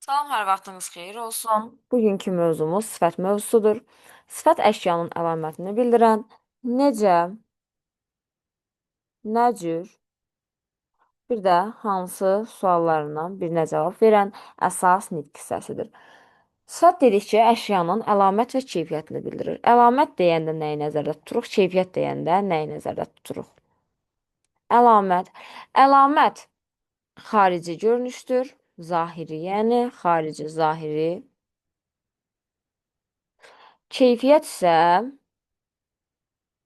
Salam, hər vaxtınız xeyir olsun. Bugünkü mövzumuz sifət mövzusudur. Sifət əşyanın əlamətini bildirən, necə, nə cür, bir də hansı suallarından birinə cavab verən əsas nitq hissəsidir. Sifət dedikcə əşyanın əlamət və keyfiyyətini bildirir. Əlamət deyəndə nəyi nəzərdə tuturuq, keyfiyyət deyəndə nəyi nəzərdə tuturuq? Əlamət. Əlamət xarici görünüşdür, zahiri, yəni xarici, zahiri. Keyfiyyət isə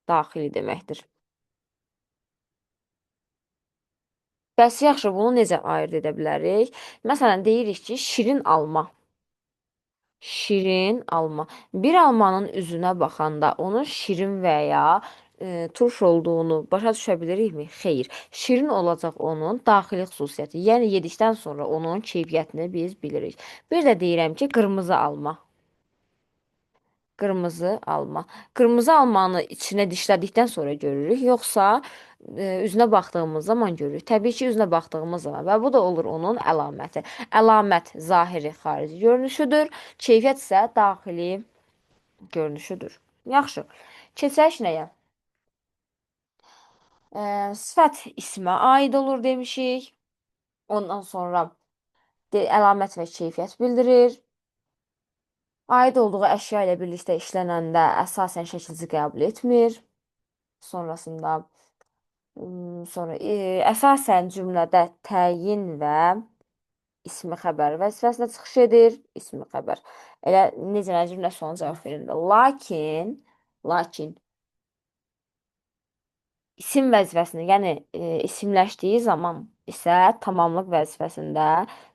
daxili deməkdir. Bəs yaxşı, bunu necə ayırd edə bilərik? Məsələn, deyirik ki, şirin alma. Şirin alma. Bir almanın üzünə baxanda onun şirin və ya turş olduğunu başa düşə bilirikmi? Xeyr. Şirin olacaq onun daxili xüsusiyyəti. Yəni, yedikdən sonra onun keyfiyyətini biz bilirik. Bir də deyirəm ki, qırmızı alma. Qırmızı alma. Qırmızı almanı içinə dişlədikdən sonra görürük, yoxsa üzünə baxdığımız zaman görürük. Təbii ki, üzünə baxdığımız zaman və bu da olur onun əlaməti. Əlamət zahiri, xarici görünüşüdür. Keyfiyyət isə daxili görünüşüdür. Yaxşı. Keçək nəyə? Sifət ismə aid olur demişik. Ondan sonra əlamət və keyfiyyət bildirir. Aid olduğu əşya ilə birlikdə işlənəndə əsasən şəkilci qəbul etmir. Sonrasında əsasən cümlədə təyin və ismi xəbər vəzifəsinə çıxış edir. İsmi xəbər. Elə necə cümlə sonu cavab verin. Lakin isim vəzifəsini, yəni isimləşdiyi zaman isə tamamlıq vəzifəsində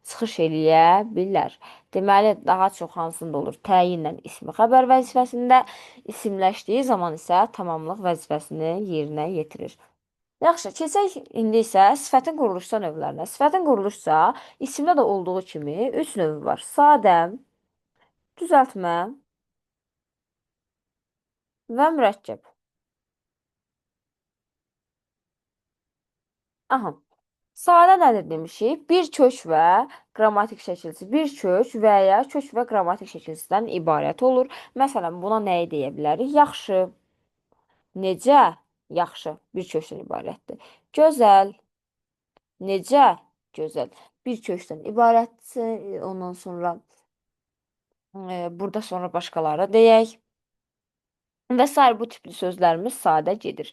çıxış eləyə bilər. Deməli, daha çox hansında olur? Təyinlə ismi xəbər vəzifəsində, isimləşdiyi zaman isə tamamlıq vəzifəsini yerinə yetirir. Yaxşı, keçək indi isə sifətin quruluşsa növlərinə. Sifətin quruluşsa isimdə də olduğu kimi 3 növü var. Sadə, düzəltmə və mürəkkəb. Aha. Sadə nədir demişik? Bir kök və qrammatik şəkilsi. Bir kök və ya kök və qrammatik şəkilsidən ibarət olur. Məsələn, buna nəyi deyə bilərik? Yaxşı. Necə? Yaxşı. Bir kökdən ibarətdir. Gözəl. Necə? Gözəl. Bir kökdən ibarətdir. Ondan sonra burada sonra başqaları deyək. Və sair bu tipli sözlərimiz sadə gedir.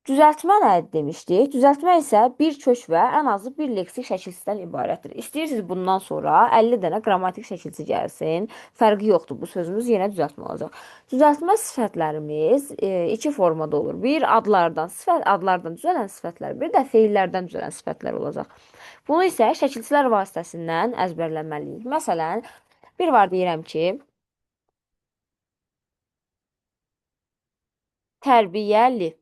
Düzəltmə nədir demişdik? Düzəltmə isə bir kök və ən azı bir leksik şəkilsidən ibarətdir. İstəyirsiniz bundan sonra 50 dənə qrammatik şəkilsi gəlsin. Fərqi yoxdur. Bu sözümüz yenə düzəltmə olacaq. Düzəltmə sifətlərimiz iki formada olur. Bir adlardan düzələn sifətlər, bir də feillərdən düzələn sifətlər olacaq. Bunu isə şəkilsilər vasitəsindən əzbərləməliyik. Məsələn, bir var deyirəm ki, tərbiyəli.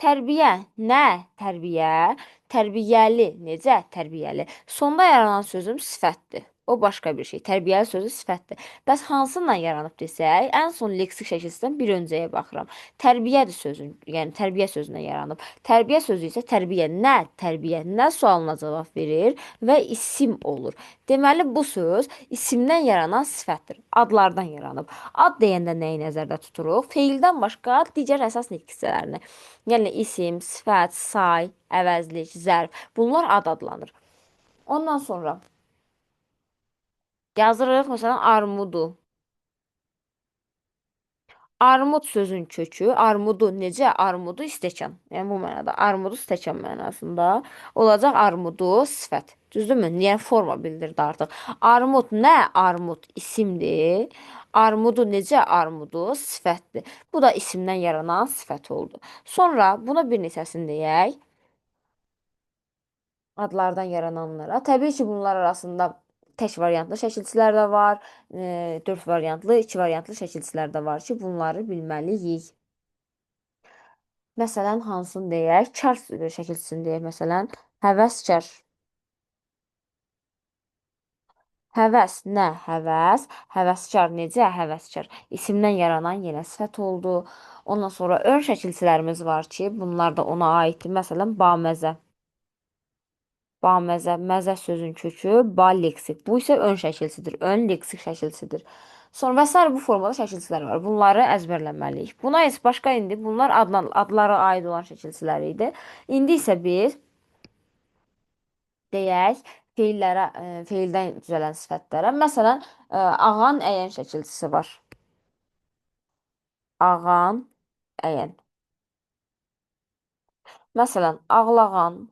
Tərbiyə, nə? Tərbiyə, tərbiyəli, necə? Tərbiyəli. Sonda yaranan sözüm sifətdir. O başqa bir şey. Tərbiyəli sözü sifətdir. Bəs hansından yaranıb desək, ən son leksik şəkilsindən bir öncəyə baxıram. Tərbiyədir sözün, yəni tərbiyə sözündən yaranıb. Tərbiyə sözü isə tərbiyə nə? Tərbiyə nə sualına cavab verir və isim olur. Deməli, bu söz isimdən yaranan sifətdir. Adlardan yaranıb. Ad deyəndə nəyi nəzərdə tuturuq? Feildən başqa digər əsas nitq hissələrini. Yəni isim, sifət, say, əvəzlik, zərf. Bunlar ad adlanır. Ondan sonra yazırıq, məsələn, armudu. Armud sözün kökü, armudu necə? Armudu stəkan. Yəni bu mənada armudu stəkan mənasında olacaq armudu sifət. Düzdürmü? Yəni forma bildirdi artıq. Armud nə? Armud isimdir. Armudu necə? Armudu sifətdir. Bu da isimdən yaranan sifət oldu. Sonra buna bir neçəsini deyək. Adlardan yarananlara. Təbii ki, bunlar arasında tək variantlı şəkilçilər də var, 4 variantlı, 2 variantlı şəkilçilər də var ki, bunları bilməliyik. Məsələn, hansını deyək? Kar şəkilçisini deyək, məsələn, həvəskar. Həvəs nə? Həvəs. Həvəskar necə? Həvəskar. İsimdən yaranan yenə sifət oldu. Ondan sonra ön şəkilçilərimiz var ki, bunlar da ona aiddir. Məsələn, baməzə. Baməzə, məzə sözün kökü balleksik. Bu isə ön şəkilsidir. Ön leksik şəkilsidir. Sonra və sair bu formada şəkilçilər var. Bunları əzbərləməliyik. Buna heç başqa indi bunlar adlara aid olan şəkilçilər idi. İndi isə biz deyək feillərə, feildən düzələn sifətlərə. Məsələn, ağan əyən şəkilçisi var. Ağan əyən. Məsələn, ağlağan,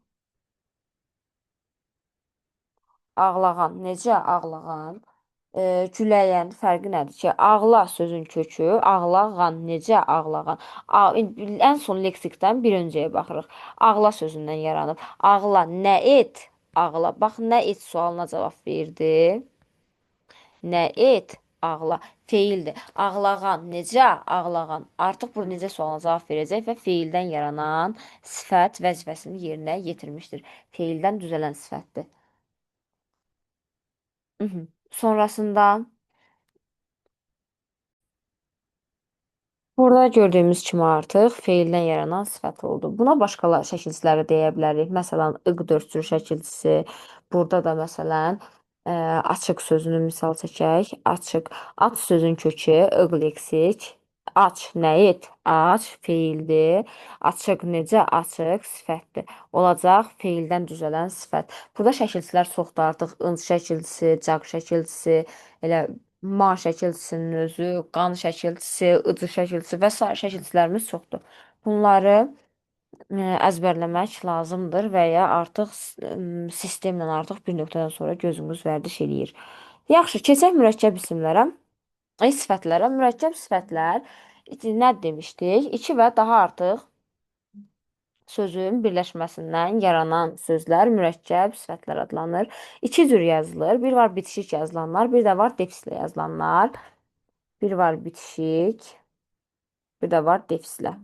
ağlağan. Necə ağlağan? Güləyən fərqi nədir ki? Ağla sözün kökü, ağlağan necə ağlağan? Ən son leksikdən bir öncəyə baxırıq. Ağla sözündən yaranıb. Ağla nə et? Ağla. Bax nə et sualına cavab verdi. Nə et? Ağla. Feildir. Ağlağan necə ağlağan? Artıq burada necə sualına cavab verəcək və feildən yaranan sifət vəzifəsini yerinə yetirmişdir. Feildən düzələn sifətdir. Sonrasında burada gördüyümüz kimi artıq feildən yaranan sifət oldu. Buna başqa şəkilçiləri deyə bilərik. Məsələn, ıq dördsürü şəkilçisi. Burada da məsələn açıq sözünü misal çəkək. Açıq. Aç sözün kökü ıq leksik. Aç nə et? Aç feildir. Açıq necə? Açıq sifətdir. Olacaq feildən düzələn sifət. Burada şəkilçilər çoxdur artıq. Inc şəkilçisi, caq şəkilçisi, elə man şəkilçisinin özü, qan şəkilçisi, ıcı şəkilçisi və sair şəkilçilərimiz çoxdur. Bunları əzbərləmək lazımdır və ya artıq sistemlə artıq bir nöqtədən sonra gözümüz vərdiş eləyir. Yaxşı, keçək mürəkkəb isimlərə, sifətlərə. Mürəkkəb sifətlər nə demişdik? İki və daha artıq sözün birləşməsindən yaranan sözlər mürəkkəb sifətlər adlanır. İki cür yazılır. Bir var bitişik yazılanlar, bir də var defislə yazılanlar. Bir var bitişik, bir də var defislə.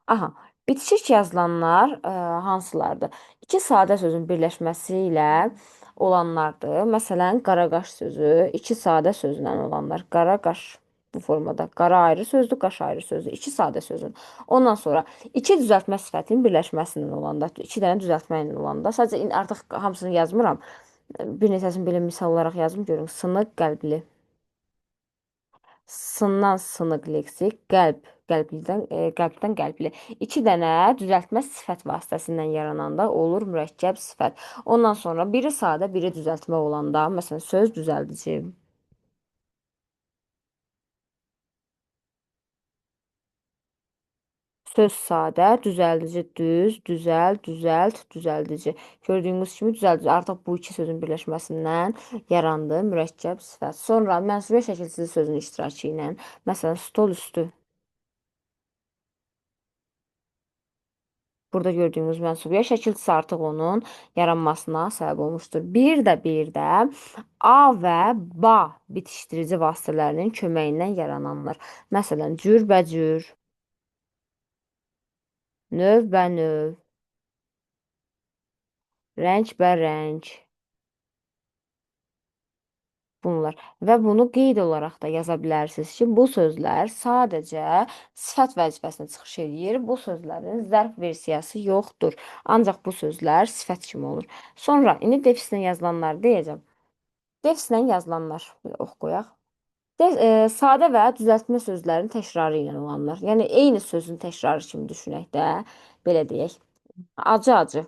Aha, bitişik yazılanlar hansılardır? İki sadə sözün birləşməsi ilə olanlardır. Məsələn, qaraqaş sözü iki sadə sözlə olanlar. Qaraqaş bu formada. Qara ayrı sözdür, qaş ayrı sözdür. İki sadə sözün. Ondan sonra iki düzəltmə sifətinin birləşməsindən olanda, iki dənə düzəltmə ilə olanda, sadəcə artıq hamısını yazmıram. Bir neçəsini belə misal olaraq yazım görün. Sınıq, qəlbli. Sından sınıq leksik, qəlbdən qəlbli. İki dənə düzəltmə sifət vasitəsindən yarananda olur mürəkkəb sifət. Ondan sonra biri sadə, biri düzəltmə olanda, məsələn, söz düzəldici. Söz sadə, düzəldici düz, düzəl, düzəlt, düzəldici. Gördüyünüz kimi düzəldici artıq bu iki sözün birləşməsindən yarandı mürəkkəb sifət. Sonra mənsubiyyət şəkilsiz sözün iştirakı ilə, məsələn, stol üstü. Burada gördüyümüz mənsubiyyət şəkilçisi artıq onun yaranmasına səbəb olmuşdur. Bir də A və ba bitişdirici vasitələrinin köməyindən yarananlar. Məsələn, cürbəcür, növbənöv, rəngbərəng bunlar. Və bunu qeyd olaraq da yaza bilərsiniz ki, bu sözlər sadəcə sifət vəzifəsinə çıxış edir. Bu sözlərin zərf versiyası yoxdur. Ancaq bu sözlər sifət kimi olur. Sonra indi defislə yazılanları deyəcəm. Defislə yazılanlar ox qoyaq. Sadə və düzəltmə sözlərin təkrarı ilə olanlar. Yəni eyni sözün təkrarı kimi düşünək də, belə deyək. Acı-acı,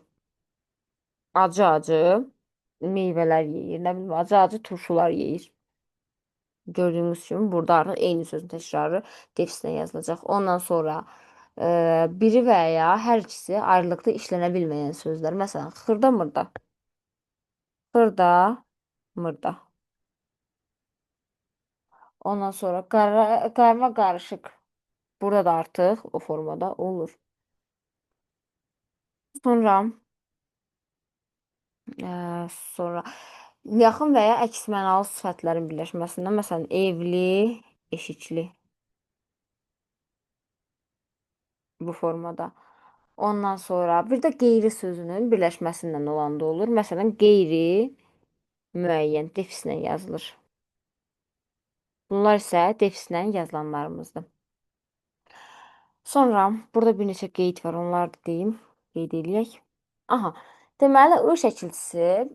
acı-acı meyvələr yeyir, nə bilim, acı-acı turşular yeyir. Gördüyünüz kimi burada artıq eyni sözün təkrarı defislə yazılacaq. Ondan sonra biri və ya hər ikisi ayrılıqda işlənə bilməyən sözlər. Məsələn, xırda-mırda, xırda-mırda. Ondan sonra qarma qarışıq. Burada da artıq o formada olur. Sonra sonra yaxın və ya əks mənalı sifətlərin birləşməsindən, məsələn, evli, eşikli bu formada. Ondan sonra bir də qeyri sözünün birləşməsindən olanda olur. Məsələn, qeyri müəyyən defislə yazılır. Bunlar isə defislə yazılanlarımızdır. Sonra burada bir neçə qeyd var, onları da deyim. qeyd edək. Aha. Deməli, I şəkilçisi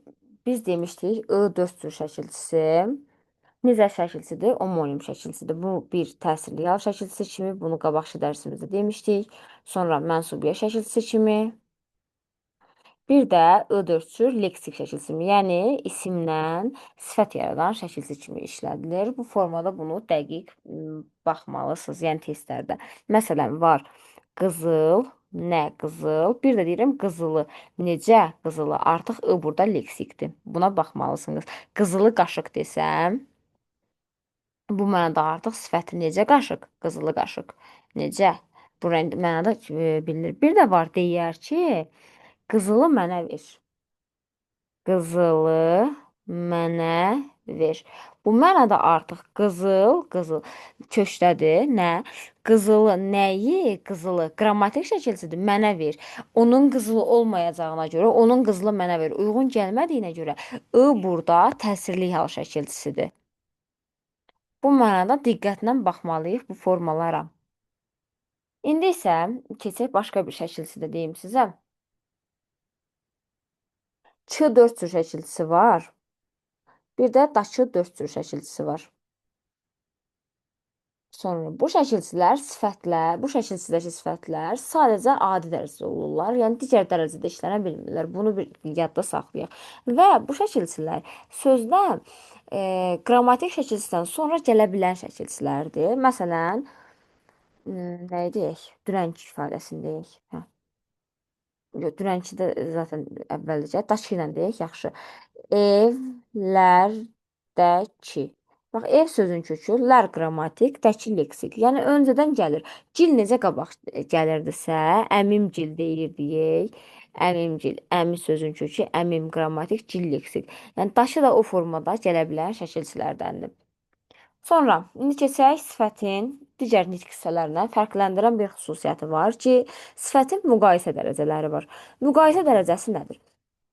biz demişdik, I dörd cür şəkilçisi. Nizə şəkilçisidir, omonim şəkilçisidir. Bu bir təsirli yal şəkilçisi kimi, bunu qabaqçı dərsimizdə demişdik. Sonra mənsubiyyə şəkilçisi kimi. Bir də I4 leksik şəkilçisi kimi, yəni isimlə sifət yaradan şəkilçisi kimi işlədilir. Bu formada bunu dəqiq baxmalısınız, yəni testlərdə. Məsələn, var qızıl, nə qızıl, bir də deyirəm qızılı. Necə qızılı? Artıq I burada leksikdir. Buna baxmalısınız. Qızılı qaşıq desəm, bu mənada artıq sifəti necə qaşıq? Qızılı qaşıq. Necə? Bu rəng mənada bilinir. Bir də var deyər ki, qızılı mənə ver. Qızılı mənə ver. Bu mənada artıq qızıl kökdədir. Nə? Qızılı nəyi? Qızılı qrammatik şəkilçisidir. Mənə ver. Onun qızılı olmayacağına görə, onun qızılı mənə ver. Uyğun gəlmədiyinə görə I burada təsirli hal şəkilçisidir. Bu mənada diqqətlə baxmalıyıq bu formalara. İndi isə keçək başqa bir şəkilçisi də deyim sizə. Ç 4 cür şəkilçisi var. Bir də daçı 4 cür şəkilçisi var. Sonra bu şəkilçilər sifətlər, bu şəkilçidəki sifətlər sadəcə adi dərəcədə olurlar. Yəni digər dərəcədə işlənə bilmirlər. Bunu bir yadda saxlayaq. Və bu şəkilçilər sözdə qrammatik şəkilçisidən sonra gələ bilən şəkilçilərdir. Məsələn, nə deyək? Dünənki ifadəsini deyək. Hə. Yox, dünənkidə zaten əvvəlcə daşı ilə deyək, yaxşı. Evlərdəki. Bax, ev sözün kökü lər qrammatik, dəki leksik. Yəni öncədən gəlir. Gil necə qabaq gəlirdisə, əmimgil deyirdik. Əmimgil, əmi sözün kökü, əmim qrammatik, gil leksik. Yəni daşı da o formada gələ bilən şəkilçilərdəndir. Sonra indi keçək sifətin digər nitq hissələrindən fərqləndirən bir xüsusiyyəti var ki, sifətin müqayisə dərəcələri var. Müqayisə dərəcəsi nədir?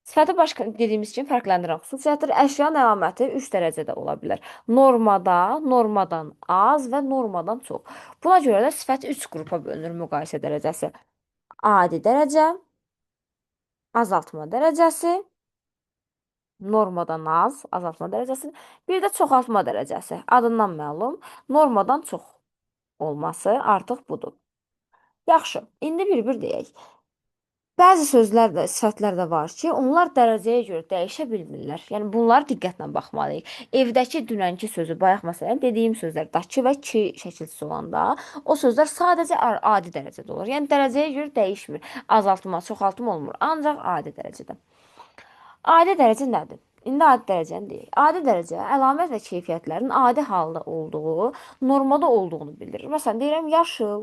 Sifəti başqa dediyimiz kimi fərqləndirən xüsusiyyətdir. Əşyanın əlaməti 3 dərəcədə ola bilər. Normada, normadan az və normadan çox. Buna görə də sifət 3 qrupa bölünür müqayisə dərəcəsi. Adi dərəcə, azaltma dərəcəsi, normadan az, azaltma dərəcəsi, bir də çoxaltma dərəcəsi. Adından məlum, normadan çox olması artıq budur. Yaxşı, indi bir-bir deyək. Bəzi sözlər də, sifətlər də var ki, onlar dərəcəyə görə dəyişə bilmirlər. Yəni bunlara diqqətlə baxmalıyıq. Evdəki dünənki sözü, bayaq məsələn dediyim sözlər dakı və ki şəkilçisi olanda, o sözlər sadəcə adi dərəcədə olur. Yəni dərəcəyə görə dəyişmir. Azaltma, çoxaltma olmur, ancaq adi dərəcədə. Adi dərəcə nədir? İndi adi dərəcəni deyək. Adi dərəcə əlamət və keyfiyyətlərin adi halda olduğu, normada olduğunu bildirir. Məsələn, deyirəm yaşıl,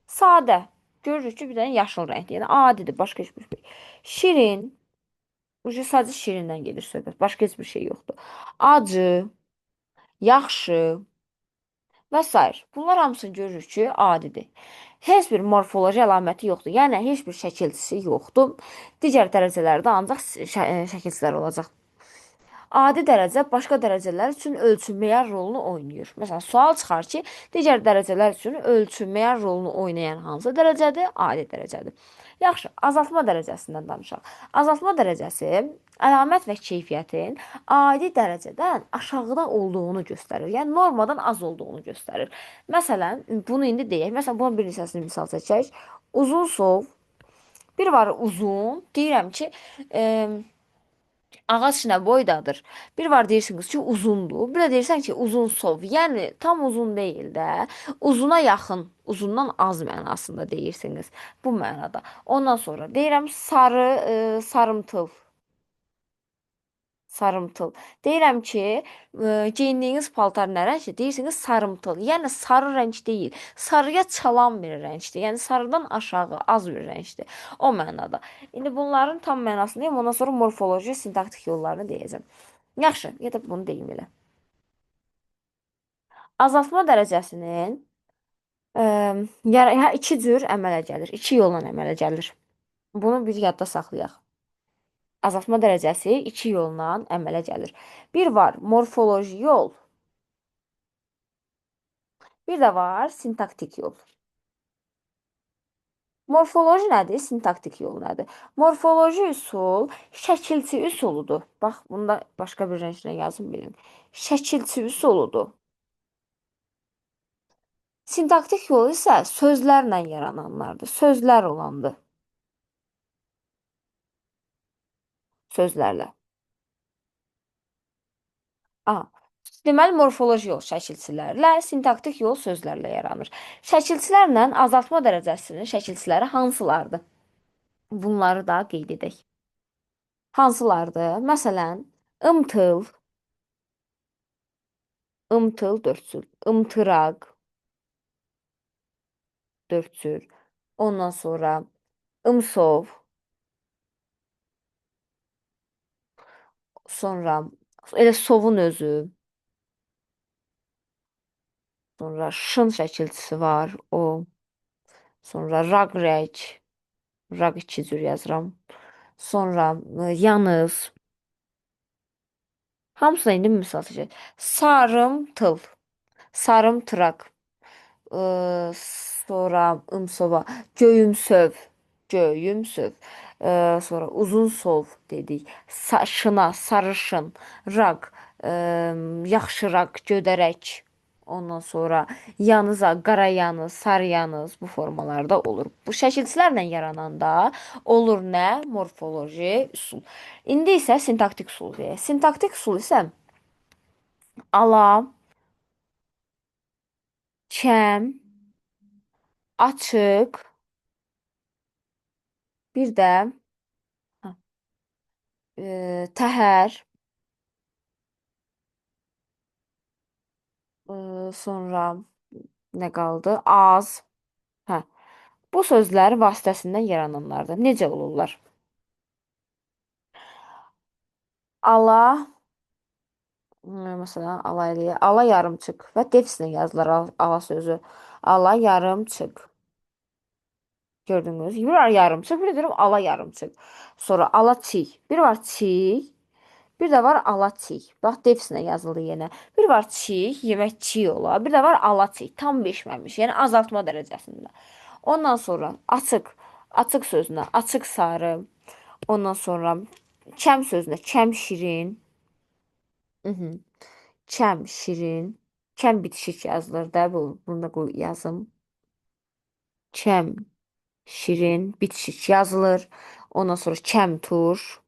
sadə. Görürük ki, bir dənə yaşıl rəngdir. Yəni adidir, başqa heç bir şey. Şirin, sadəcə şirindən gedir söhbət. Başqa heç bir şey yoxdur. Acı, yaxşı və s. Bunlar hamısını görürük ki, adidir. Heç bir morfoloji əlaməti yoxdur. Yəni heç bir şəkilçisi yoxdur. Digər dərəcələrdə ancaq şəkilçilər olacaq. Adi dərəcə başqa dərəcələr üçün ölçülməyən rolunu oynayır. Məsələn, sual çıxar ki, digər dərəcələr üçün ölçülməyən rolunu oynayan hansı dərəcədir? Adi dərəcədir. Yaxşı, azaltma dərəcəsindən danışaq. Azaltma dərəcəsi əlamət və keyfiyyətin adi dərəcədən aşağıda olduğunu göstərir. Yəni normadan az olduğunu göstərir. Məsələn, bunu indi deyək. Məsələn, bunun bir neçəsini misal çəkək. Uzun sov. Bir var uzun. Deyirəm ki, ağac nə boydadır? Bir var deyirsiniz ki, uzundur. Bir də deyirsən ki, uzun sov. Yəni tam uzun deyil də, uzuna yaxın, uzundan az mənasında deyirsiniz. Bu mənada. Ondan sonra deyirəm sarı, sarımtıl. Sarımtıl. Deyirəm ki, geyindiyiniz paltar nə rəngdir? Deyirsiniz sarımtıl. Yəni sarı rəng deyil. Sarıya çalan bir rəngdir. Yəni sarıdan aşağı az bir rəngdir. O mənada. İndi bunların tam mənasını deyim, ondan sonra morfoloji, sintaktik yollarını deyəcəm. Yaxşı, ya da bunu deyim elə. Azaltma dərəcəsinin iki cür əmələ gəlir. İki yolla əmələ gəlir. Bunu bir yadda saxlayaq. Azaltma dərəcəsi iki yolla əmələ gəlir. Bir var morfoloji yol, bir də var sintaktik yol. Morfoloji nədir? Sintaktik yol nədir? Morfoloji üsul şəkilçi üsuludur. Bax, bunda başqa bir rənglə yazım bilin. Şəkilçi üsuludur. Sintaktik yol isə sözlərlə yarananlardır. Sözlər olandır. Sözlərlə. A. Deməli, morfoloji yol şəkilçilərlə, sintaktik yol sözlərlə yaranır. Şəkilçilərlə azaltma dərəcəsinin şəkilçiləri hansılardır? Bunları da qeyd edək. Hansılardır? Məsələn, ımtıl, ımtıl dördsül, ımtıraq dördsül. Ondan sonra ımsov, sonra elə sovun özü, sonra şın şəkilçisi var, o. Sonra raqrək, raq iki cür yazıram. Sonra yanız. Hamısına indi misal çəkək. Sarımtıl, sarımtıraq. Sonra ımsova göyümsöv, göyümsöv. Sonra uzun sov dedik. Şına, sarışın, raq, yaxşı raq, gödərək. Ondan sonra yanıza, qara yanız, sarı yanız bu formalarda olur. Bu şəkilçilərlə yarananda olur nə? Morfoloji üsul. İndi isə sintaktik üsul deyək. Sintaktik üsul isə ala, kəm, açıq, bir də təhər, sonra nə qaldı? Az. Hə. Bu sözlər vasitəsindən yarananlardır. Necə olurlar? Ala, məsələn, ala eləyə, ala yarımçıq və defislə yazılır ala sözü. Ala yarımçıq. Gördünüz? Bir var yarımçıq, bir də deyirəm ala yarımçıq. Sonra ala çiy. Bir var çiy, bir də var ala çiy. Bax, defislə yazıldı yenə. Bir var çiy, yemək çiy ola. Bir də var ala çiy. Tam bişməmiş. Yəni azaltma dərəcəsində. Ondan sonra açıq, açıq sözünə açıq sarı. Ondan sonra kəm sözünə kəm şirin. Mhm. Kəm şirin. Kəm bitişik yazılır da bu. Bunu da yazım. Kəm şirin bitişik yazılır. Ondan sonra kəm tur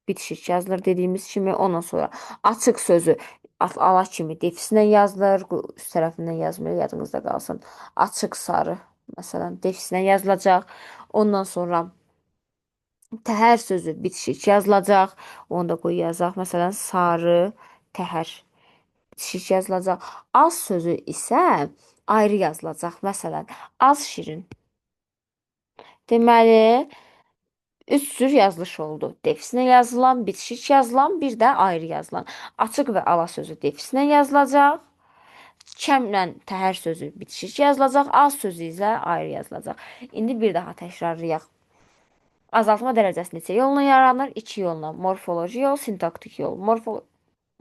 bitişik yazılır dediyimiz kimi. Ondan sonra açıq sözü ala kimi defislə yazılır. Üst tərəfindən yazmıyor, yadınızda qalsın. Açıq sarı məsələn defislə yazılacaq. Ondan sonra təhər sözü bitişik yazılacaq. Onu da qoy yazaq. Məsələn, sarı, təhər bitişik yazılacaq. Az sözü isə ayrı yazılacaq. Məsələn, az şirin. Deməli, üç cür yazılış oldu. Defislə yazılan, bitişik yazılan, bir də ayrı yazılan. Açıq və ala sözü defislə yazılacaq. Kəmlə təhər sözü bitişik yazılacaq. Az sözü isə ayrı yazılacaq. İndi bir daha təkrarlayaq. Azaltma dərəcəsi neçə yolla yaranır? İki yolla. Morfoloji yol, sintaktik yol.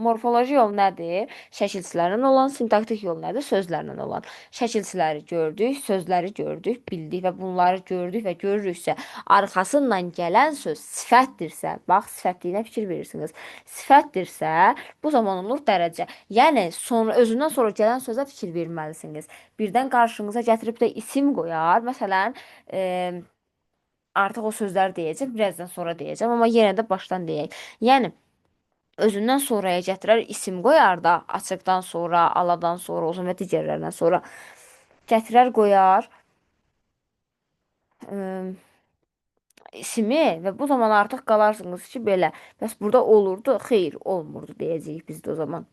Morfoloji yol nədir? Şəkilçilərlə olan, sintaktik yol nədir? Sözlərlə olan. Şəkilçiləri gördük, sözləri gördük, bildik və bunları gördük və görürüksə, arxasından gələn söz sifətdirsə, bax, sifətliyinə fikir verirsiniz. Sifətdirsə, bu zaman olur dərəcə. Yəni, özündən sonra gələn sözə fikir verməlisiniz. Birdən qarşınıza gətirib də isim qoyar. Məsələn, artıq o sözləri deyəcəm, birazdan sonra deyəcəm, amma yenə də başdan deyək. Yəni, özündən sonraya gətirər, isim qoyar da, açıqdan sonra, aladan sonra, uzun və digərlərindən sonra gətirər, qoyar ismi və bu zaman artıq qalarsınız ki, belə. Bəs burada olurdu, xeyr, olmurdu deyəcəyik biz də o zaman.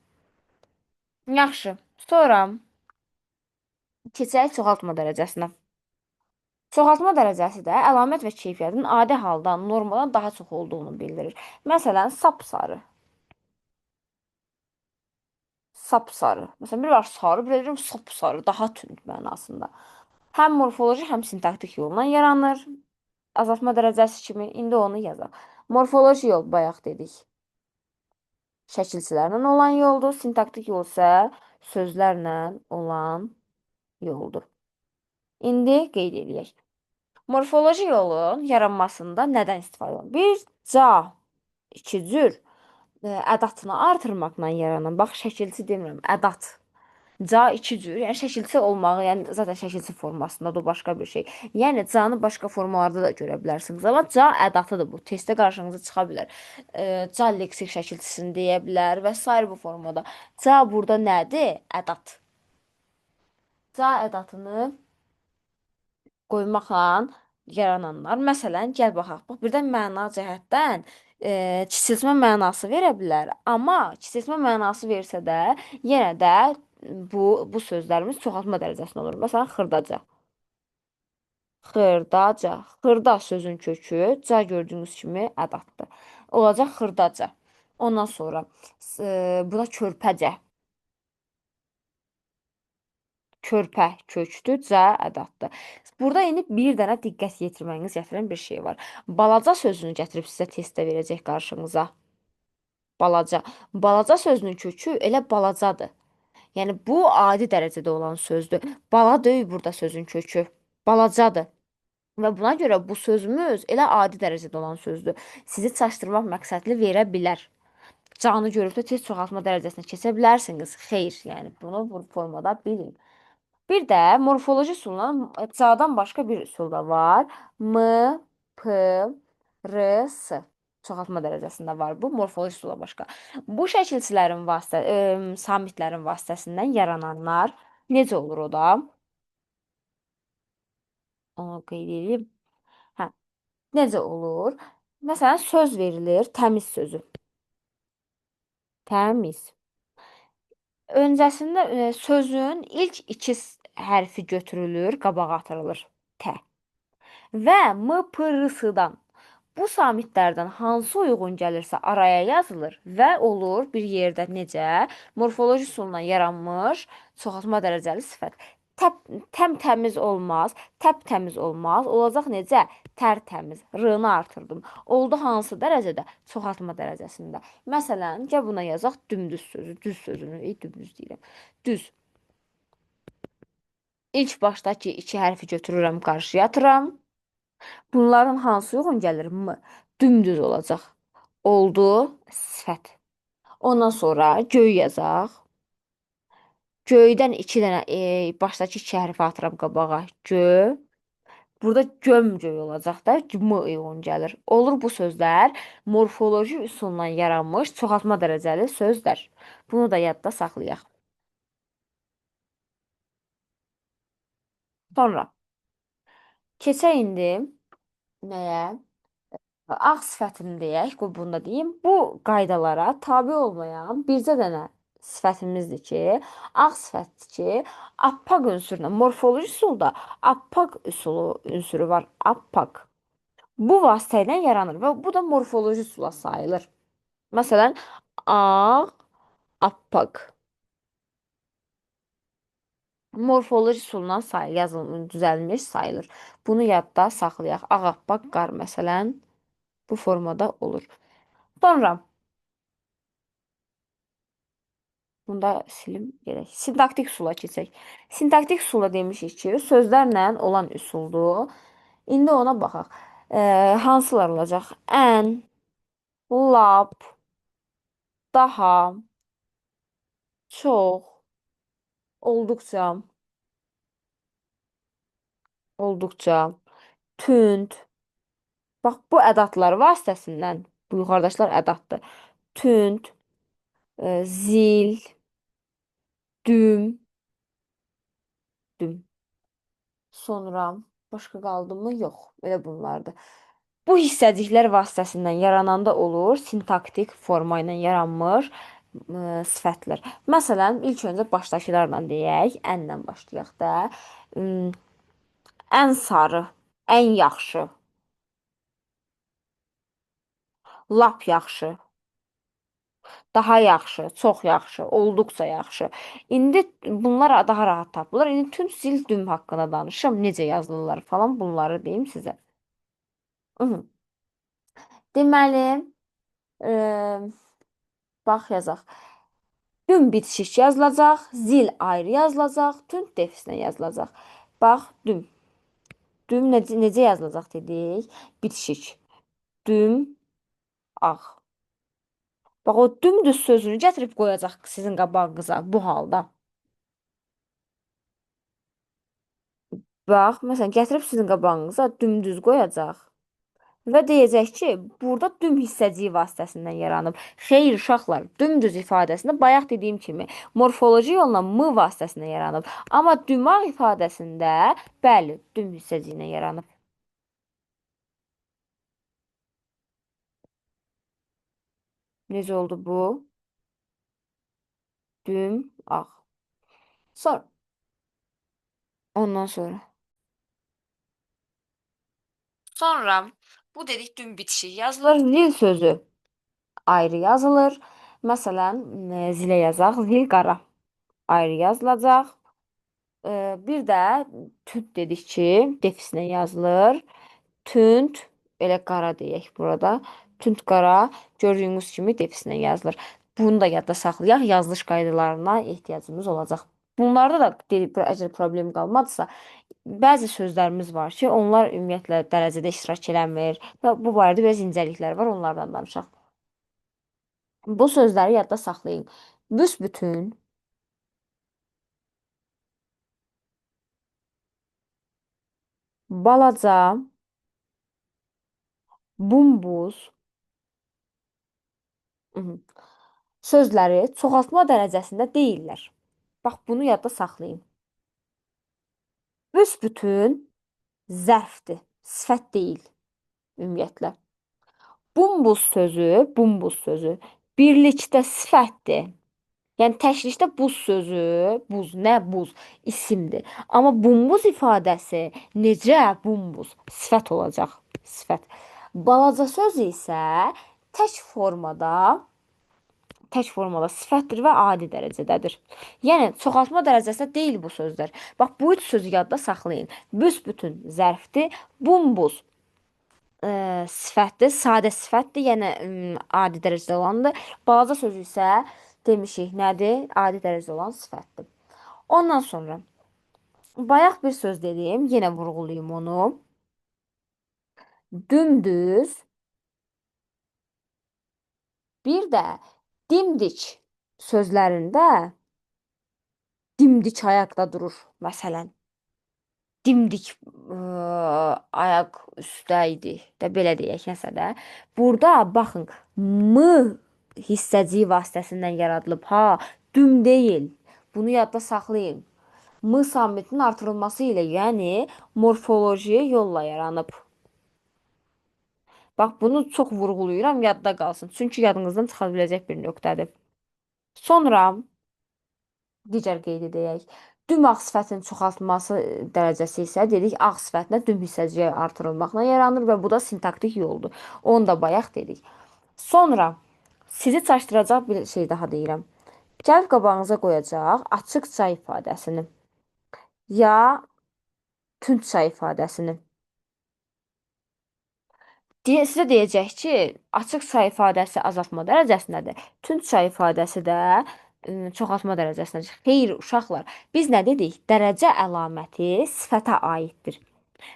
Yaxşı, sonra keçək çoxaltma dərəcəsinə. Çoxaltma dərəcəsi də əlamət və keyfiyyətin adi haldan, normaldan daha çox olduğunu bildirir. Məsələn, sapsarı. Sapsarı. Məsələn, bir var sarı, bir də deyirəm sapsarı, daha tünd mənasında. Həm morfoloji, həm sintaktik yolla yaranır. Azaltma dərəcəsi kimi. İndi onu yazaq. Morfoloji yol bayaq dedik. Şəkilçilərlə olan yoldur. Sintaktik yol isə sözlərlə olan yoldur. İndi qeyd edək. Morfoloji yolun yaranmasında nədən istifadə olunur? Bir ca, iki cür ədatını artırmaqla yaranan, bax şəkilçi demirəm, ədat. Ca iki cür, yəni şəkilçi olmağı, yəni zaten şəkilçi formasındadır, o başqa bir şey. Yəni canı başqa formalarda da görə bilərsiniz, amma ca ədatıdır bu. Testdə qarşınıza çıxa bilər. Ca leksik şəkilçisini deyə bilər və sair bu formada. Ca burada nədir? Ədat. Ca ədatını qoymaqla yarananlar. Məsələn, gəl baxaq. Bax, birdən məna cəhətdən kiçiltmə mənası verə bilər. Amma kiçiltmə mənası versə də, yenə də bu sözlərimiz çoxaltma dərəcəsində olur. Məsələn, xırdaca. Xırdaca. Xırda sözün kökü, ca gördüyünüz kimi ədatdır. Olacaq xırdaca. Ondan sonra buna körpəcə. Körpə kökdür, ca ədatdır. Burada indi bir dənə diqqət yetirməyiniz gətirən bir şey var. Balaca sözünü gətirib sizə testdə verəcək qarşınıza. Balaca. Balaca sözünün kökü elə balacadır. Yəni bu adi dərəcədə olan sözdür. Bala deyil burada sözün kökü. Balacadır. Və buna görə bu sözümüz elə adi dərəcədə olan sözdür. Sizi çaşdırmaq məqsədli verə bilər. Canı görüb də tez çoxaltma dərəcəsinə keçə bilərsiniz. Xeyr, yəni bunu bu formada bilin. Bir də morfoloji üsulla cadan başqa bir üsul da var. M, P, R, S. Çoxaltma dərəcəsində var bu morfoloji üsulla başqa. Bu şəkilçilərin samitlərin vasitəsindən yarananlar necə olur o da? Onu qeyd edeyim. Hə, necə olur? Məsələn, söz verilir, təmiz sözü. Təmiz. Öncəsində sözün ilk iki hərfi götürülür, qabağa atılır. Tə. Və M, P, R, S-dan bu samitlərdən hansı uyğun gəlirsə araya yazılır və olur bir yerdə necə morfoloji üsulla yaranmış çoxaltma dərəcəli sifət. Təm təmiz olmaz, təp təmiz olmaz. Olacaq necə? Tərtəmiz. R-nı artırdım. Oldu hansı dərəcədə? Çoxaltma dərəcəsində. Məsələn, gəl buna yazaq dümdüz sözü, düz sözünü, dümdüz deyirəm. Düz. İlk başdakı iki hərfi götürürəm, qarşıya atıram. Bunların hansı uyğun gəlir? M. Dümdüz olacaq. Oldu sifət. Ondan sonra göy yazaq. Göydən iki dənə başdakı iki hərfi atıram qabağa. Gö. Burada gömgöy olacaq da M uyğun gəlir. Olur bu sözlər morfoloji üsulla yaranmış çoxaltma dərəcəli sözlər. Bunu da yadda saxlayaq. Sonra keçək indi nəyə? Ağ sifətini deyək, qoy bunu da deyim. Bu qaydalara tabe olmayan bircə dənə sifətimizdir ki, ağ sifətdir ki, appaq ünsürünə, morfoloji üsulda appaq ünsürü var, appaq. Bu vasitə ilə yaranır və bu da morfoloji üsula sayılır. Məsələn, ağ, appaq. Morfoloji üsulundan yazılmış, düzəlmiş sayılır. Bunu yadda saxlayaq. Ağappaq qar məsələn bu formada olur. Sonra bunda silim gerək. Sintaktik üsula keçək. Sintaktik üsula demişik ki, sözlərlə olan üsuldur. İndi ona baxaq. Hansılar olacaq? Ən, lap, daha, çox, olduqca, olduqca, tünd. Bax, bu ədatlar vasitəsindən, bu yuxarıdakılar ədatdır. Tünd, zil, düm, düm. Sonra başqa qaldı mı? Yox, elə bunlardır. Bu hissəciklər vasitəsindən yarananda olur sintaktik forma ilə yaranmış sifətlər. Məsələn, ilk öncə başdakılarla deyək, ənlə başlayaq da. Ən sarı, ən yaxşı, lap yaxşı, daha yaxşı, çox yaxşı, olduqca yaxşı. İndi bunlar daha rahat tapılır. İndi tüm sil düm haqqında danışım, necə yazılırlar falan bunları deyim sizə. Deməli, e, bax yazaq. Düm bitişik yazılacaq, zil ayrı yazılacaq, tünd defislə yazılacaq. Bax, düm. Düm necə yazılacaq dedik? Bitişik. Düm, ağ. Bax, o dümdüz sözünü gətirib qoyacaq sizin qabağınıza bu halda. Bax, məsələn, gətirib sizin qabağınıza dümdüz qoyacaq. Və deyəcək ki, burada düm hissəciyi vasitəsindən yaranıb. Xeyr, uşaqlar, dümdüz ifadəsində bayaq dediyim kimi morfoloji yolla m vasitəsindən yaranıb. Amma dümağ ifadəsində bəli, düm hissəciyi ilə yaranıb. Necə oldu bu? Düm, ağ. Sonra, ondan sonra bu dedik düm bitişik yazılır. Zil sözü ayrı yazılır. Məsələn, zilə yazaq. Zil qara ayrı yazılacaq. Bir də tünd dedik ki, defisinə yazılır. Tünd, elə qara deyək burada. Tünd qara gördüyünüz kimi defisinə yazılır. Bunu da yadda saxlayaq. Yazılış qaydalarına ehtiyacımız olacaq. Bunlarda da əgər problem qalmadısa, bəzi sözlərimiz var ki, onlar ümumiyyətlə dərəcədə iştirak eləmir və bu barədə biraz incəliklər var, onlardan danışaq. Bu sözləri yadda saxlayın. Büsbütün, balaca, bumbuz, mhm, sözləri çoxaltma dərəcəsində deyillər. Bax, bunu yadda saxlayın. Büsbütün zərfdir, sifət deyil ümumiyyətlə. Bumbuz sözü birlikdə sifətdir. Yəni təklikdə buz sözü, buz, nə buz, isimdir. Amma bumbuz ifadəsi necə bumbuz sifət olacaq, sifət. Balaca sözü isə tək formada, tək formada sifətdir və adi dərəcədədir. Yəni çoxaltma dərəcəsində deyil bu sözlər. Bax bu üç sözü yadda saxlayın. Büsbütün zərfdir, bumbuz sifətdir, sadə sifətdir, yəni adi dərəcədə olandır. Balaca sözü isə demişik nədir? Adi dərəcədə olan sifətdir. Ondan sonra bayaq bir söz dedim, yenə vurğulayım onu. Dümdüz, bir də dimdik sözlərində dimdik ayaqda durur, məsələn. Dimdik ayaq üstə idi də belə deyək nəsə də. Burada baxın, m hissəciyi vasitəsindən yaradılıb. Ha, düm deyil. Bunu yadda saxlayın. M samitinin artırılması ilə, yəni morfoloji yolla yaranıb. Bax, bunu çox vurğulayıram, yadda qalsın. Çünki yadınızdan çıxa biləcək bir nöqtədir. Sonra digər qeyd edək. Düm ağ sifətin çoxaltılması dərəcəsi isə dedik ağ sifətinə düm hissəciyi artırılmaqla yaranır və bu da sintaktik yoldur. Onu da bayaq dedik. Sonra sizi çaşdıracaq bir şey daha deyirəm. Gəlib qabağınıza qoyacaq açıq çay ifadəsini ya tünd çay ifadəsini. Sizə deyəcək ki, açıq çay ifadəsi azaltma dərəcəsindədir. Tünd çay ifadəsi də çoxaltma dərəcəsindədir. Xeyr, uşaqlar, biz nə dedik? Dərəcə əlaməti sifətə aiddir.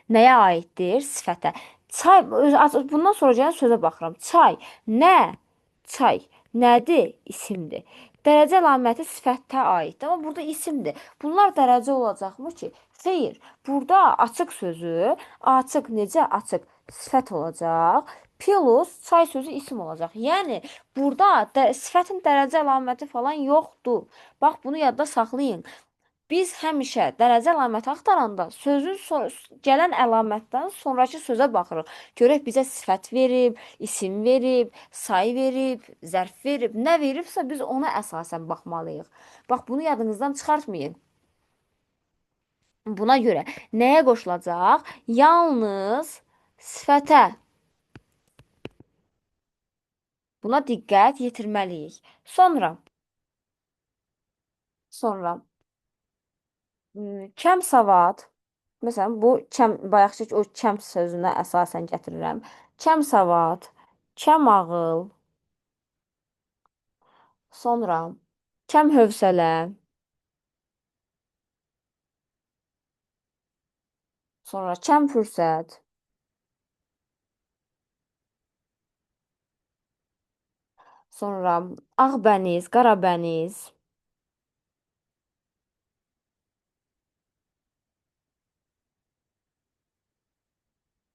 Nəyə aiddir? Sifətə. Çay, bundan sonra gələn sözə baxıram. Çay, nə? Çay, nədir? İsimdir. Dərəcə əlaməti sifətə aiddir, amma burada isimdir. Bunlar dərəcə olacaqmı ki? Xeyr, burada açıq sözü, açıq necə açıq sifət olacaq. Plus çay sözü isim olacaq. Yəni burada sifətin dərəcə əlaməti falan yoxdur. Bax bunu yadda saxlayın. Biz həmişə dərəcə əlaməti axtaranda gələn əlamətdən sonrakı sözə baxırıq. Görək bizə sifət verib, isim verib, say verib, zərf verib, nə veribsə biz ona əsasən baxmalıyıq. Bax bunu yadınızdan çıxartmayın. Buna görə nəyə qoşulacaq? Yalnız sifətə. Buna diqqət yetirməliyik. Sonra kəm savad. Məsələn, bu kəm bayaqkı o kəm sözünə əsasən gətirirəm. Kəm savad, kəm ağıl, sonra kəm hövsələ, Sonra kəm-fürsət. Sonra Ağbəniz, Qarabəniz,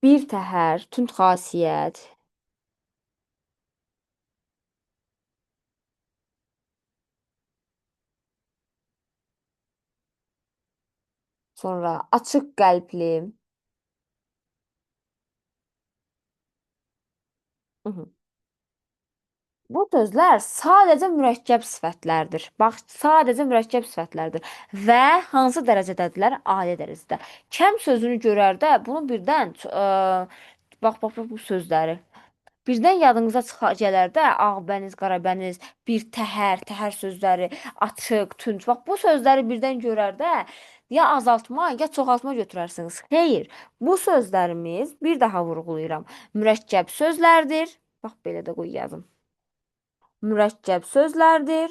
bir təhər, tünd xasiyyət. Sonra açıq qəlbli. Mhm. Bu sözlər sadəcə mürəkkəb sifətlərdir. Bax, sadəcə mürəkkəb sifətlərdir. Və hansı dərəcədədirlər? Ali dərəcədə. Kəm sözünü görərdə bunu birdən bax bu sözləri. Birdən yadınıza gələr də Ağbəniz, Qarabəniz, bir təhər, təhər sözləri, açıq, tünc. Bax bu sözləri birdən görərdə ya azaltma, ya çoxaltma götürərsiniz. Xeyr, bu sözlərimiz bir daha vurğulayıram. Mürəkkəb sözlərdir. Bax belə də qoy yazım. Mürəkkəb sözlərdir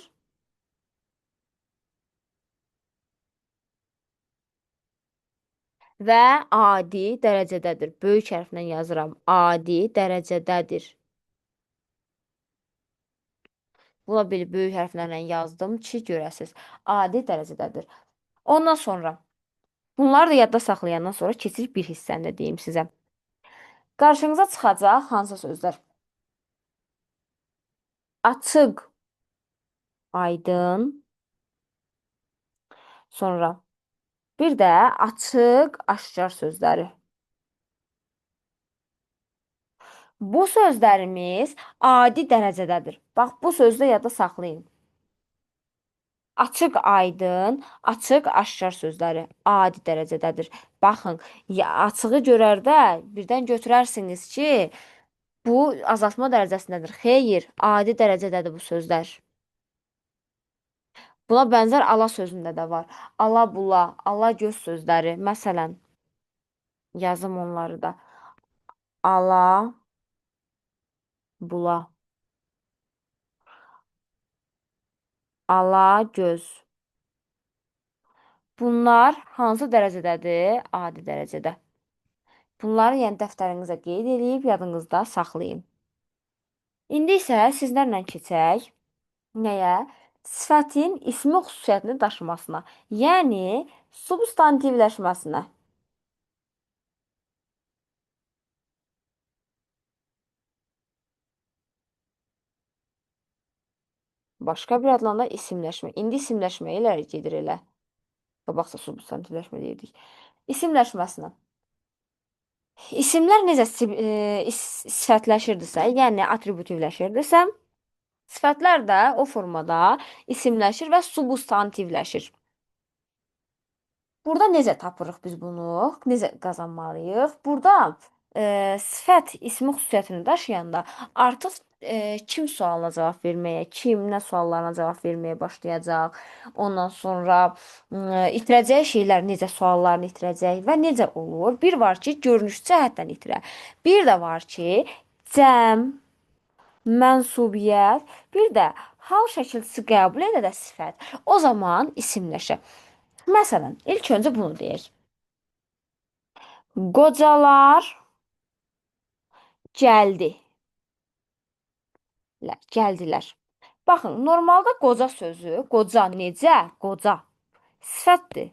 və adi dərəcədədir. Böyük hərflə yazıram. Adi dərəcədədir. Buna bir böyük hərflərlə yazdım ki, görəsiz. Adi dərəcədədir. Ondan sonra bunları da yadda saxlayandan sonra keçirik bir hissəni də deyim sizə. Qarşınıza çıxacaq hansı sözlər? Açıq, aydın, sonra bir də açıq, aşkar sözləri. Bu sözlərimiz adi dərəcədədir. Bax, bu sözü də yadda saxlayın. Açıq, aydın, açıq, aşkar sözləri adi dərəcədədir. Baxın, açığı görərdə birdən götürərsiniz ki, bu azaltma dərəcəsindədir. Xeyr, adi dərəcədədir bu sözlər. Buna bənzər ala sözündə də var. Ala bula, ala göz sözləri. Məsələn, yazım onları da. Ala bula, ala göz. Bunlar hansı dərəcədədir? Adi dərəcədə. Bunları yəni dəftərinizə qeyd edib yadınızda saxlayın. İndi isə sizlərlə keçək. Nəyə? Sifətin ismi xüsusiyyətini daşımasına, yəni substantivləşməsinə. Başqa bir adla da isimləşmə. İndi isimləşməyə ilə gedir elə. Qabaqsa substantivləşmə deyirdik. İsimləşməsinə. İsimlər necə sifətləşirdisə, yəni atributivləşirdisə, sifətlər də o formada isimləşir və substantivləşir. Burada necə tapırıq biz bunu? Necə qazanmalıyıq? Burada sifət ismi xüsusiyyətini daşıyanda artıq kim sualına cavab verməyə, kim nə suallarına cavab verməyə başlayacaq. Ondan sonra itirəcəyi şeylər necə suallarını itirəcək və necə olur? Bir var ki, görünüş cəhətdən itirə. Bir də var ki, cəm, mənsubiyyət, bir də hal şəkilçisi qəbul edə də sifət. O zaman isimləşə. Məsələn, ilk öncə bunu deyək. Qocalar gəldi. Gəldilər. Baxın, normalda qoca sözü, qoca necə? Qoca sifətdir.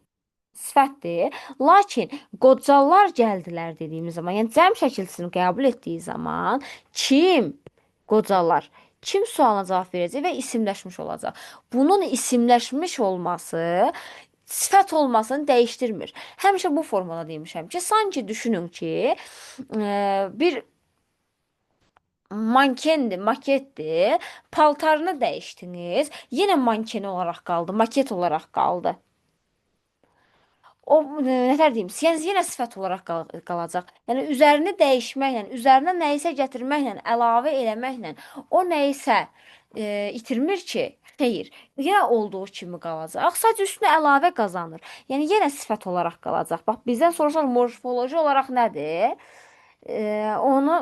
Sifətdir. Lakin qocalar gəldilər dediyimiz zaman, yəni cəm şəkilçisini qəbul etdiyi zaman kim? Qocalar. Kim sualına cavab verəcək və isimləşmiş olacaq. Bunun isimləşmiş olması sifət olmasını dəyişdirmir. Həmişə bu formada demişəm ki, sanki düşünün ki, bir mankendir, maketdir. Paltarını dəyişdiniz, yenə manken olaraq qaldı, maket olaraq qaldı. O nətər deyim, yəni yenə sifət olaraq qalacaq. Yəni üzərini dəyişməklə, üzərinə nəyisə gətirməklə, əlavə eləməklə o nəyisə itirmir ki, xeyr, yenə olduğu kimi qalacaq. Sadəcə üstünə əlavə qazanır. Yəni yenə sifət olaraq qalacaq. Bax bizdən soruşan morfoloji olaraq nədir? Onu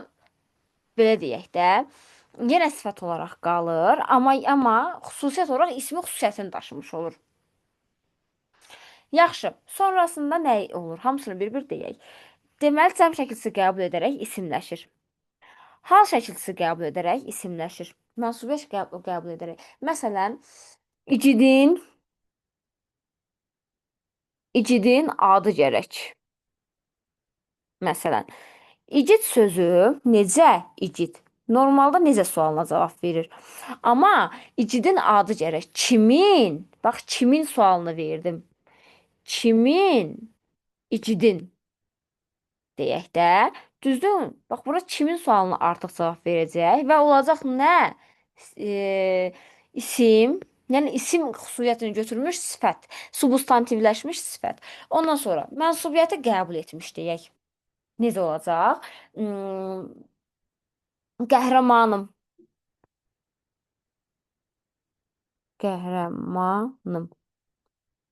belə deyək də, yenə sifət olaraq qalır, amma xüsusiyyət olaraq ismi xüsusiyyətini daşımış olur. Yaxşı. Sonrasında nə olur? Hamısını bir-bir deyək. Deməli, cəm şəkilçisi qəbul edərək isimləşir. Hal şəkilçisi qəbul edərək isimləşir. Mənsubiyyət qəbul edərək. Məsələn, icidin, icidin adı gərək. Məsələn, icid sözü necə icid? Normalda necə sualına cavab verir. Amma icidin adı gərək. Kimin? Bax, kimin sualını verdim. Kimin? İcidin deyək də. Düzdür? Bax, bura kimin sualına artıq cavab verəcək və olacaq nə? İsim, yəni isim xüsusiyyətini götürmüş sifət, substantivləşmiş sifət. Ondan sonra mənsubiyyəti qəbul etmiş deyək. Necə olacaq? Qəhrəmanım. Qəhrəmanım.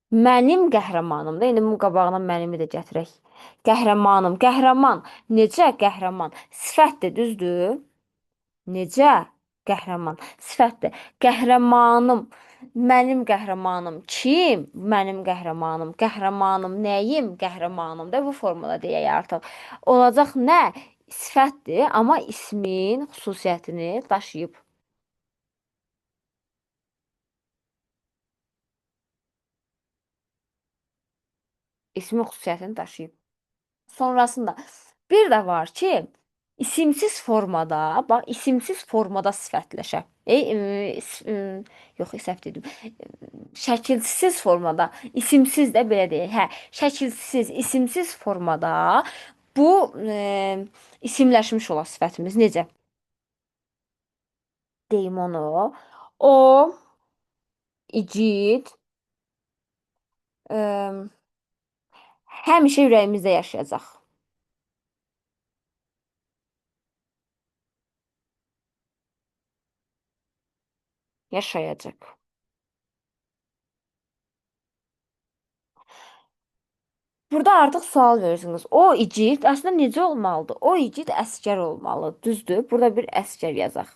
Mənim qəhrəmanım da. İndi bunun qabağına mənimi də gətirək. Qəhrəmanım. Qəhrəman. Necə qəhrəman? Sifətdir, düzdür? Necə qəhrəman? Sifətdir. Qəhrəmanım. Mənim qəhrəmanım. Kim? Mənim qəhrəmanım. Qəhrəmanım nəyim? Qəhrəmanım da bu formada deyək artıq. Olacaq nə? Sifətdir, amma ismin xüsusiyyətini daşıyıb. İsmin xüsusiyyətini daşıyıb. Sonrasında bir də var ki, isimsiz formada, bax, isimsiz formada sifətləşə. Yox, səhv dedim. Şəkilsiz formada, isimsiz də belə deyək. Hə, şəkilsiz, isimsiz formada bu isimləşmiş olan sifətimiz necə? Deyim onu. O, icid, həmişə ürəyimizdə yaşayacaq. Yaşayacaq. Burada artıq sual verirsiniz. O icid əslində necə olmalıdır? O icid əsgər olmalı. Düzdür? Burada bir əsgər yazaq.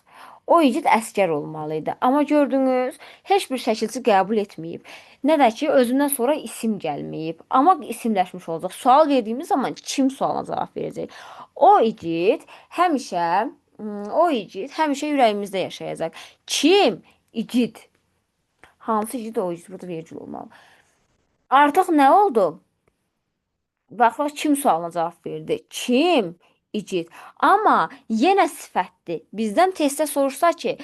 O icid əsgər olmalı idi. Amma gördünüz, heç bir şəkilçi qəbul etməyib. Nə də ki, özündən sonra isim gəlməyib. Amma isimləşmiş olacaq. Sual verdiyimiz zaman kim sualına cavab verəcək? O icid həmişə o icid həmişə ürəyimizdə yaşayacaq. Kim? İcid. Hansı icid o icid? Burada vergül olmalı. Artıq nə oldu? Bax, kim sualına cavab verdi? Kim? İcid. Amma yenə sifətdir. Bizdən testdə soruşsa ki,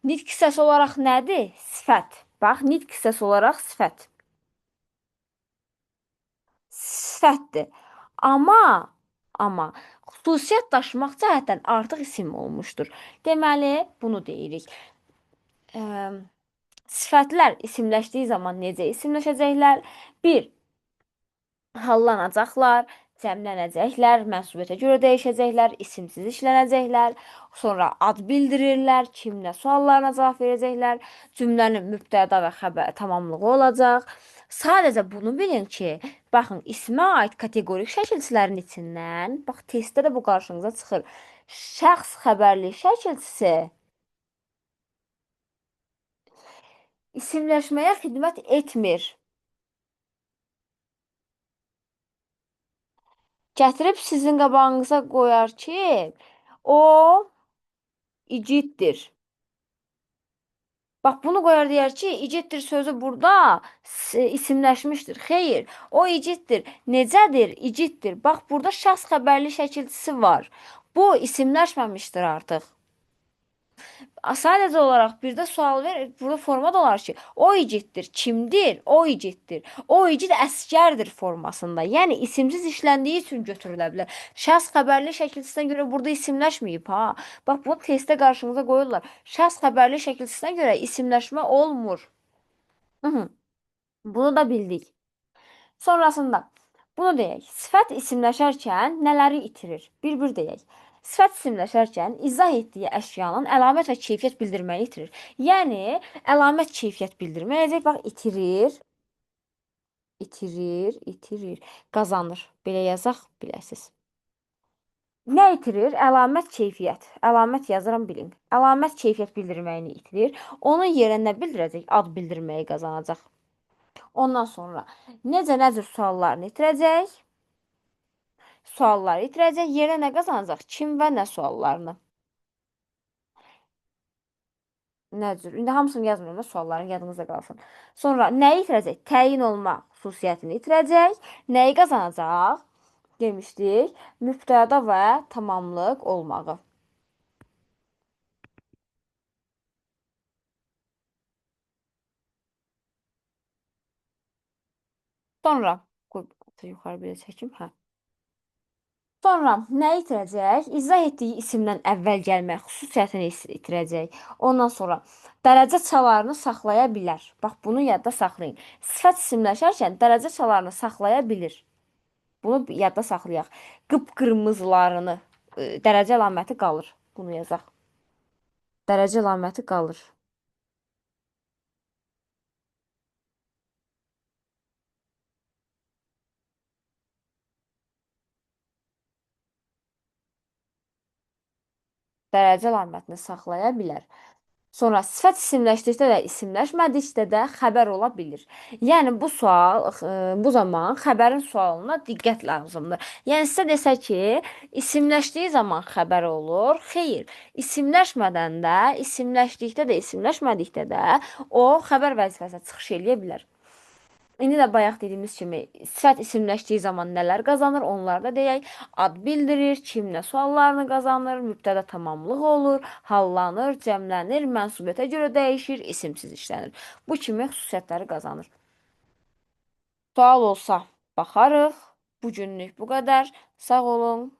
nitq hissəsi olaraq nədir? Sifət. Bax, nitq hissəsi olaraq sifət. Sifətdir. Amma xüsusiyyət daşımaq cəhətdən artıq isim olmuşdur. Deməli, bunu deyirik. Sifətlər isimləşdiyi zaman necə isimləşəcəklər? 1. Hallanacaqlar, cəmlənəcəklər, mənsubiyyətə görə dəyişəcəklər, isimsiz işlənəcəklər, sonra ad bildirirlər, kim nə suallarına cavab verəcəklər, cümlənin mübtəda və xəbər tamamlığı olacaq. Sadəcə bunu bilin ki, baxın, ismə aid kateqorik şəkilçilərin içindən, bax, testdə də bu qarşınıza çıxır. Şəxs xəbərli şəkilçisi isimləşməyə xidmət etmir. Gətirib sizin qabağınıza qoyar ki, o iciddir. Bax, bunu qoyar deyər ki, iciddir sözü burada isimləşmişdir. Xeyr, o iciddir. Necədir? İciddir. Bax, burada şəxs xəbərli şəkilçisi var. Bu isimləşməmişdir artıq. Sadəcə olaraq bir də sual ver, burada forma da olar ki, o iciddir, kimdir? O iciddir. O icid əsgərdir formasında. Yəni isimsiz işləndiyi üçün götürülə bilər. Şəxs xəbərli şəkilçisinə görə burada isimləşməyib ha. Bax, bu testdə qarşınıza qoyurlar. Şəxs xəbərli şəkilçisinə görə isimləşmə olmur. Bunu da bildik. Sonrasında bunu deyək. Sifət isimləşərkən nələri itirir? Bir-bir deyək. Sifət isimləşərkən izah etdiyi əşyanın əlamət və keyfiyyət bildirməni itirir. Yəni, əlamət keyfiyyət bildirməyəcək. Bax, itirir, qazanır. Belə yazaq, biləsiz. Nə itirir? Əlamət keyfiyyət. Əlamət yazıram, bilin. Əlamət keyfiyyət bildirməyini itirir. Onun yerinə nə bildirəcək? Ad bildirməyi qazanacaq. Ondan sonra necə suallarını itirəcək? Sualları itirəcək. Yerə nə qazanacaq? Kim və nə suallarını. Nə cür? İndi hamısını yazmıyorum da sualların yadınızda qalsın. Sonra nəyi itirəcək? Təyin olma xüsusiyyətini itirəcək. Nəyi qazanacaq? Demişdik. Mübtəda və tamamlıq olmağı. Sonra qoy yuxarı belə çəkim. Hə. Sonra nə itirəcək? İzah etdiyi isimdən əvvəl gəlmək xüsusiyyətini itirəcək. Ondan sonra dərəcə çalarını saxlaya bilər. Bax, bunu yadda saxlayın. Sifət isimləşərkən dərəcə çalarını saxlaya bilir. Bunu yadda saxlayaq. Qıpqırmızılarını, dərəcə əlaməti qalır. Bunu yazaq. Dərəcə əlaməti qalır. Dərəcə əlamətini saxlaya bilər. Sonra sifət isimləşdikdə də, isimləşmədikdə də xəbər ola bilir. Yəni bu sual, bu zaman xəbərin sualına diqqət lazımdır. Yəni sizə desə ki, isimləşdiyi zaman xəbər olur. Xeyr, isimləşmədən də, isimləşdikdə də, isimləşmədikdə də o xəbər vəzifəsinə çıxış eləyə bilər. İndi də bayaq dediyimiz kimi sifət isimləşdiyi zaman nələr qazanır, onları da deyək. Ad bildirir, kim nə suallarını qazanır, mübtəda tamamlıq olur, hallanır, cəmlənir, mənsubiyyətə görə dəyişir, isimsiz işlənir. Bu kimi xüsusiyyətləri qazanır. Sual olsa baxarıq. Bu günlük bu qədər. Sağ olun.